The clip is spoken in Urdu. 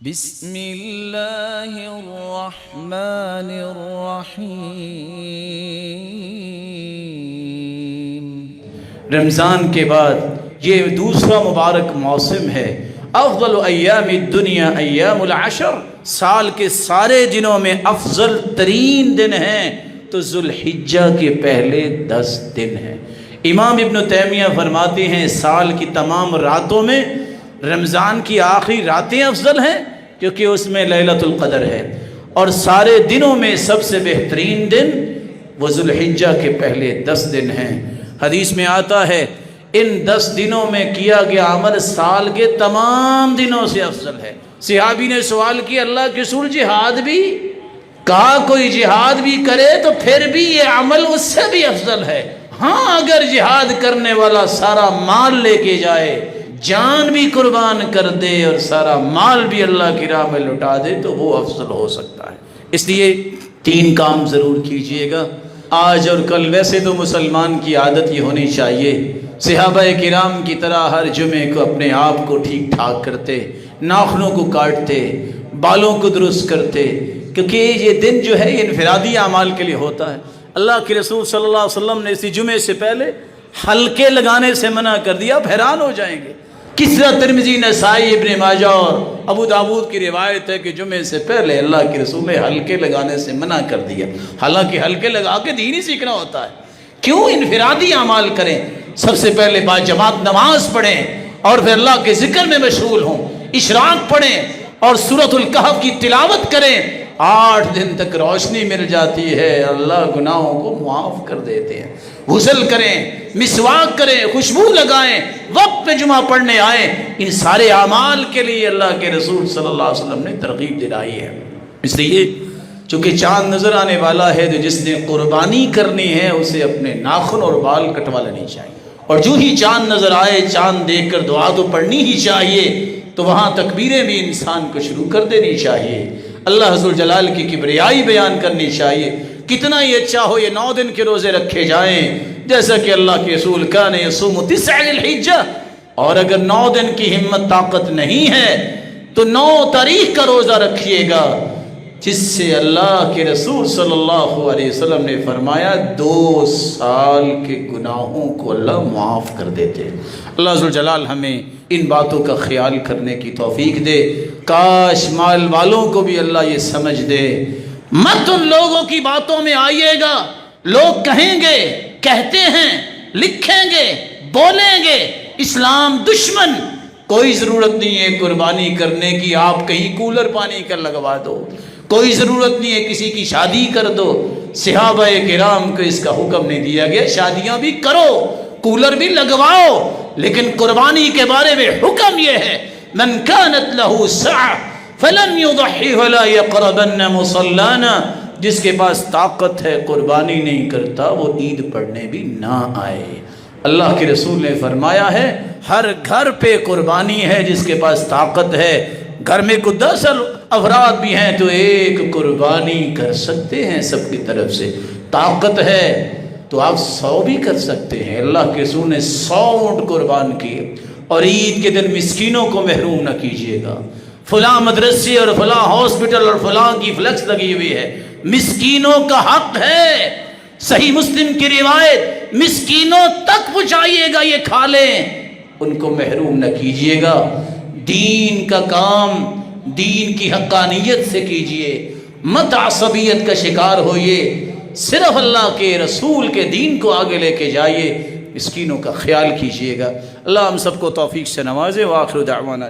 بسم اللہ الرحمن الرحیم۔ رمضان کے بعد یہ دوسرا مبارک موسم ہے۔ افضل ایام الدنیا ایام العشر، سال کے سارے دنوں میں افضل ترین دن ہیں تو ذوالحجہ کے پہلے 10 دن ہیں۔ امام ابن تیمیہ فرماتے ہیں سال کی تمام راتوں میں رمضان کی آخری راتیں افضل ہیں کیونکہ اس میں لیلۃ القدر ہے، اور سارے دنوں میں سب سے بہترین دن وہ ذوالحجہ کے پہلے 10 دن ہیں۔ حدیث میں آتا ہے ان 10 دنوں میں کیا گیا عمل سال کے تمام دنوں سے افضل ہے۔ صحابی نے سوال کیا اللہ کے رسول جہاد بھی؟ کہا کوئی جہاد بھی کرے تو پھر بھی یہ عمل اس سے بھی افضل ہے۔ ہاں اگر جہاد کرنے والا سارا مال لے کے جائے، جان بھی قربان کر دے اور سارا مال بھی اللہ کی راہ میں لٹا دے تو وہ افضل ہو سکتا ہے۔ اس لیے 3 کام ضرور کیجئے گا آج اور کل۔ ویسے تو مسلمان کی عادت یہ ہونی چاہیے صحابہ کرام کی طرح ہر جمعے کو اپنے آپ کو ٹھیک ٹھاک کرتے، ناخنوں کو کاٹتے، بالوں کو درست کرتے، کیونکہ یہ دن جو ہے یہ انفرادی اعمال کے لیے ہوتا ہے۔ اللہ کے رسول صلی اللہ علیہ وسلم نے اسی جمعے سے پہلے حلقے لگانے سے منع کر دیا، آپ حیران ہو جائیں گے۔ کس طرح ترمذی، نسائی، ابن ماجہ اور ابو داؤد کی روایت ہے کہ جمعے سے پہلے اللہ کے رسول نے حلقے لگانے سے منع کر دیا، حالانکہ حلقے لگا کے دین ہی سیکھنا ہوتا ہے۔ کیوں انفرادی اعمال کریں؟ سب سے پہلے باجماعت نماز پڑھیں اور پھر اللہ کے ذکر میں مشغول ہوں، اشراق پڑھیں اور سورۃ الکہف کی تلاوت کریں۔ 8 دن تک روشنی مل جاتی ہے، اللہ گناہوں کو معاف کر دیتے ہیں۔ غسل کریں، مسواک کریں، خوشبو لگائیں، وقت پہ جمعہ پڑھنے آئیں۔ ان سارے اعمال کے لیے اللہ کے رسول صلی اللہ علیہ وسلم نے ترغیب دلائی ہے۔ اس لیے چونکہ چاند نظر آنے والا ہے تو جس نے قربانی کرنی ہے اسے اپنے ناخن اور بال کٹوا لینی چاہیے، اور جو ہی چاند نظر آئے چاند دیکھ کر دعا تو پڑھنی ہی چاہیے، تو وہاں تکبیریں بھی انسان کو شروع کر دینی چاہیے، اللہ ذو الجلال کی کبریائی بیان کرنی چاہیے۔ کتنا ہی اچھا ہو یہ 9 دن کے روزے رکھے جائیں، جیسا کہ اللہ کے رسول کان یصوم 9 ذی الحجہ، اور اگر 9 دن کی ہمت طاقت نہیں ہے تو 9 تاریخ کا روزہ رکھیے گا، جس سے اللہ کے رسول صلی اللہ علیہ وسلم نے فرمایا 2 سال کے گناہوں کو اللہ معاف کر دیتے۔ اللہ ذو الجلال ہمیں ان باتوں کا خیال کرنے کی توفیق دے۔ کاش مال والوں کو بھی اللہ یہ سمجھ دے، مت ان لوگوں کی باتوں میں آئیے گا۔ لوگ کہیں گے، کہتے ہیں، لکھیں گے، بولیں گے اسلام دشمن۔ کوئی ضرورت نہیں ہے قربانی کرنے کی، آپ کہیں کولر پانی کا لگوا دو، کوئی ضرورت نہیں ہے کسی کی شادی کر دو۔ صحابہ کرام کو اس کا حکم نہیں دیا گیا شادیاں بھی کرو، کولر بھی لگواؤ، لیکن قربانی کے بارے میں حکم یہ ہے من كانت له سعة فلن يضحي ولا يقربن مصلانا، جس کے پاس طاقت ہے قربانی نہیں کرتا وہ عید پڑھنے بھی نہ آئے۔ اللہ کے رسول نے فرمایا ہے ہر گھر پہ قربانی ہے جس کے پاس طاقت ہے۔ گھر میں کو 10 افراد بھی ہیں تو 1 قربانی کر سکتے ہیں، سب کی طرف سے طاقت ہے تو آپ 100 بھی کر سکتے ہیں۔ اللہ کے رسول نے 100 اونٹ قربان کیے۔ اور عید کے دن مسکینوں کو محروم نہ کیجیے گا۔ فلاں مدرسے اور فلاں ہاسپٹل اور فلاں کی فلیکس لگی ہوئی ہے، مسکینوں کا حق ہے۔ صحیح مسلم کی روایت، مسکینوں تک پہنچائیے گا، یہ کھا لیں، ان کو محروم نہ کیجیے گا۔ دین کا کام دین کی حقانیت سے کیجیے، مت عصبیت کا شکار ہوئیے، صرف اللہ کے رسول کے دین کو آگے لے کے جائیے، مسکینوں کا خیال کیجیے گا۔ اللہ ہم سب کو توفیق سے نوازے۔ وآخر دعوانا